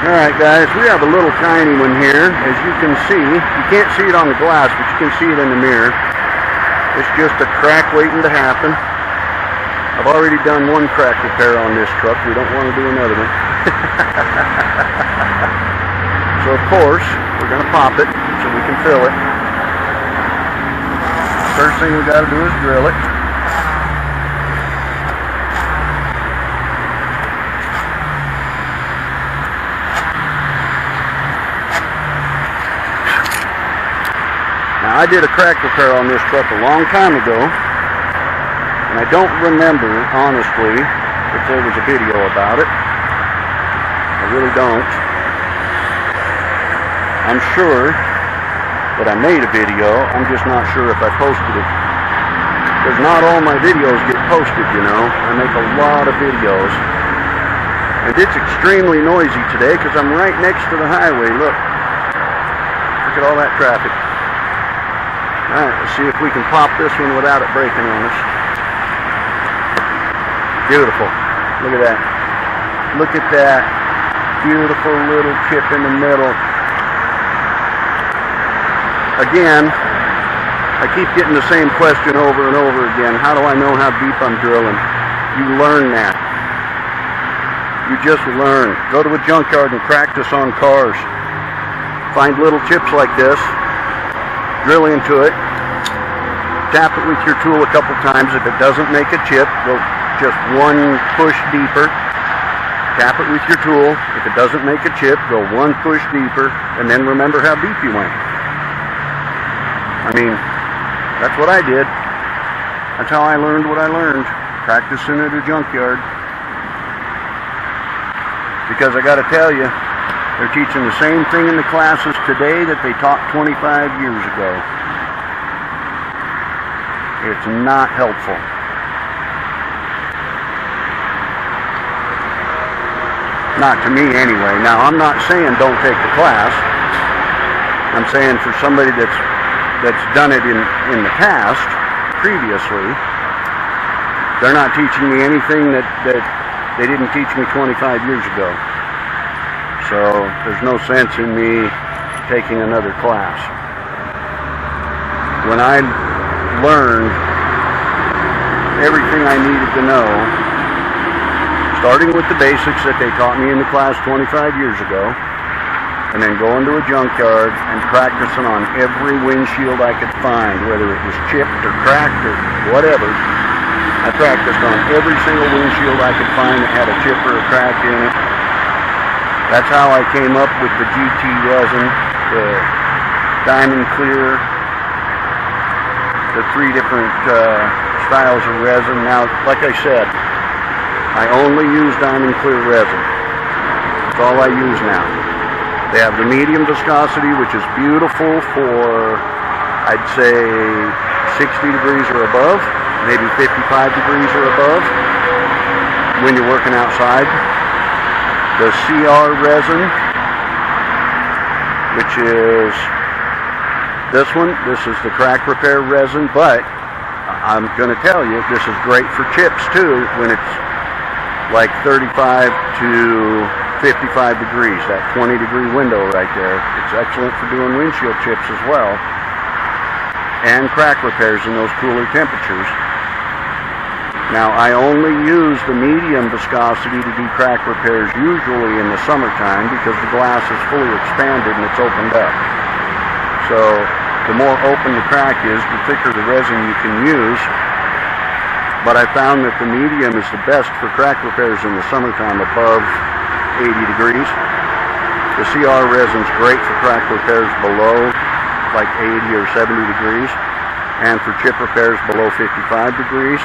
Alright guys, we have a little tiny one here. As you can see, you can't see it on the glass, but you can see it in the mirror. It's just a crack waiting to happen. I've already done one crack repair on this truck. We don't want to do another one. So of course, we're going to pop it so we can fill it. First thing we got to do is drill it. Now I did a crack repair on this truck a long time ago, and I don't remember, honestly, if there was a video about it. I really don't. I'm sure that I made a video, I'm just not sure if I posted it. Because not all my videos get posted, you know. I make a lot of videos. And it's extremely noisy today because I'm right next to the highway. Look at all that traffic. Alright, let's see if we can pop this one without it breaking on us. Beautiful. Look at that. Look at that beautiful little chip in the middle. Again, I keep getting the same question over and over again. How do I know how deep I'm drilling? You learn that. You just learn. Go to a junkyard and practice on cars. Find little chips like this. Drill into it. Tap it with your tool a couple times. If it doesn't make a chip, go just one push deeper. Tap it with your tool. If it doesn't make a chip, go one push deeper, and then remember how deep you went. I mean, that's what I did. That's how I learned what I learned. Practicing at a junkyard. Because I gotta tell you, they're teaching the same thing in the classes today that they taught 25 years ago. It's not helpful. Not to me anyway. Now, I'm not saying don't take the class. I'm saying for somebody that's done it in the past, previously, they're not teaching me anything that they didn't teach me 25 years ago. So there's no sense in me taking another class. When I learned everything I needed to know, starting with the basics that they taught me in the class 25 years ago, and then going to a junkyard and practicing on every windshield I could find, whether it was chipped or cracked or whatever. I practiced on every single windshield I could find that had a chip or a crack in it. That's how I came up with the GT resin, the diamond clear, the three different styles of resin. Now, like I said, I only use diamond clear resin. That's all I use now. They have the medium viscosity, which is beautiful for, I'd say, 60 degrees or above, maybe 55 degrees or above when you're working outside. The CR resin, which is this one. This is the crack repair resin, but I'm going to tell you, this is great for chips too when it's like 35 to 55 degrees, that 20-degree window right there. It's excellent for doing windshield chips as well, and crack repairs in those cooler temperatures. Now, I only use the medium viscosity to do crack repairs usually in the summertime because the glass is fully expanded and it's opened up. So, the more open the crack is, the thicker the resin you can use. But I found that the medium is the best for crack repairs in the summertime above 80 degrees. The CR resin's great for crack repairs below like 80 or 70 degrees, and for chip repairs below 55 degrees.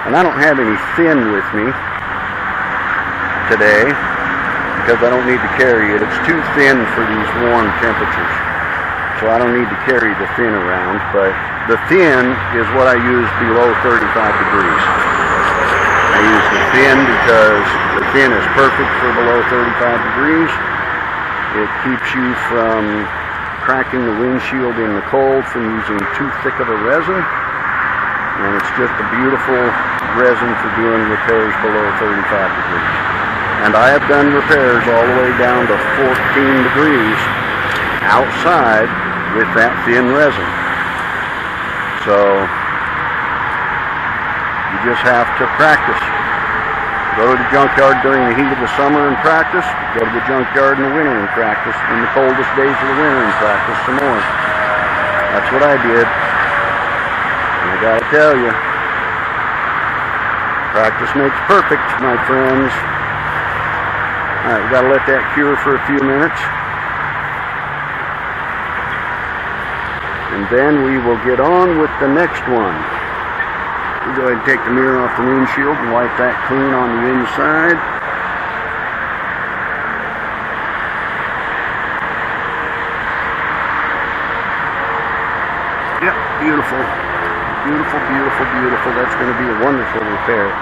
And I don't have any thin with me today because I don't need to carry it. It's too thin for these warm temperatures. So I don't need to carry the thin around, but the thin is what I use below 35 degrees. I use the thin because the thin is perfect for below 35 degrees. It keeps you from cracking the windshield in the cold from using too thick of a resin. And it's just a beautiful resin for doing repairs below 35 degrees. And I have done repairs all the way down to 14 degrees outside with that thin resin. So you just have to practice. Go to the junkyard during the heat of the summer and practice. Go to the junkyard in the winter and practice. In the coldest days of the winter and practice some more. That's what I did. And I gotta tell you, practice makes perfect, my friends. Alright, we gotta let that cure for a few minutes. And then we will get on with the next one. We'll go ahead and take the mirror off the windshield and wipe that clean on the inside. Yep, beautiful. Beautiful, beautiful, beautiful. That's going to be a wonderful repair.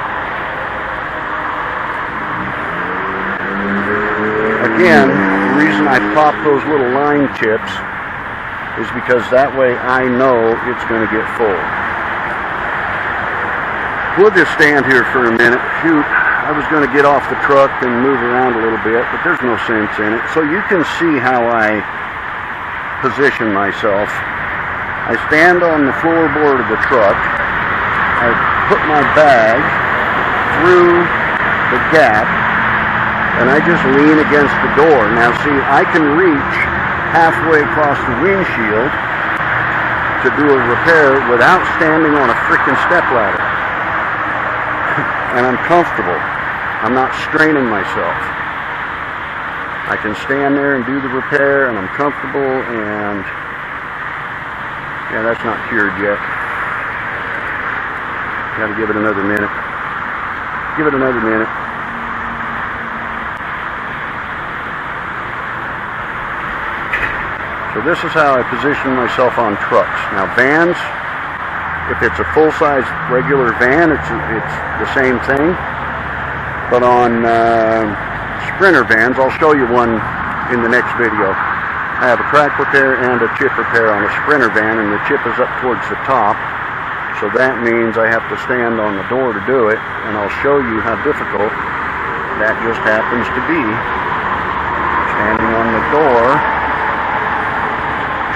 Again, the reason I pop those little line chips is because that way I know it's going to get full. We'll just stand here for a minute. Shoot, I was going to get off the truck and move around a little bit, but there's no sense in it. So you can see how I position myself. I stand on the floorboard of the truck. I put my bag through the gap, and I just lean against the door. Now see, I can reach halfway across the windshield to do a repair without standing on a frickin' stepladder. And I'm comfortable. I'm not straining myself. I can stand there and do the repair, and I'm comfortable, and yeah, that's not cured yet. Gotta give it another minute. Give it another minute. So this is how I position myself on trucks. Now vans, if it's a full-size regular van, it's the same thing. But on Sprinter vans, I'll show you one in the next video. I have a crack repair and a chip repair on a Sprinter van, and the chip is up towards the top. So that means I have to stand on the door to do it, and I'll show you how difficult that just happens to be. Standing on the door,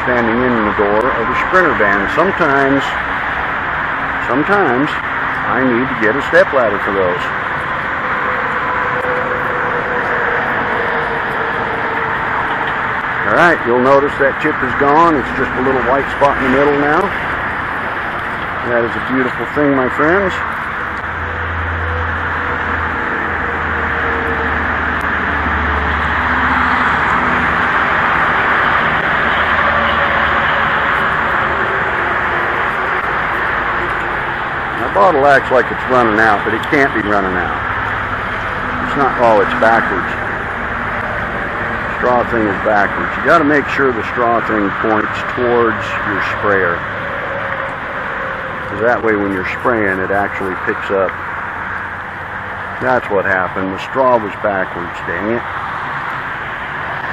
standing in the door of a Sprinter van. Sometimes I need to get a stepladder for those. Alright, you'll notice that chip is gone. It's just a little white spot in the middle now. That is a beautiful thing, my friends. Bottle acts like it's running out, but it can't be running out. It's not, oh, it's backwards. Straw thing is backwards. You got to make sure the straw thing points towards your sprayer. Because that way when you're spraying, it actually picks up. That's what happened. The straw was backwards, dang it.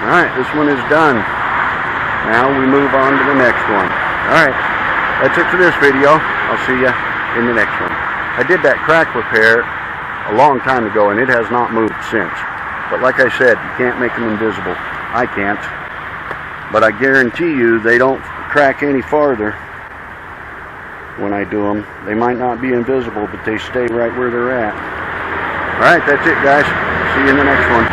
Alright, this one is done. Now we move on to the next one. Alright, that's it for this video. I'll see ya in the next one. I did that crack repair a long time ago, and it has not moved since. But like I said, you can't make them invisible. I can't. But I guarantee you they don't crack any farther when I do them. They might not be invisible, but they stay right where they're at. Alright, that's it, guys. See you in the next one.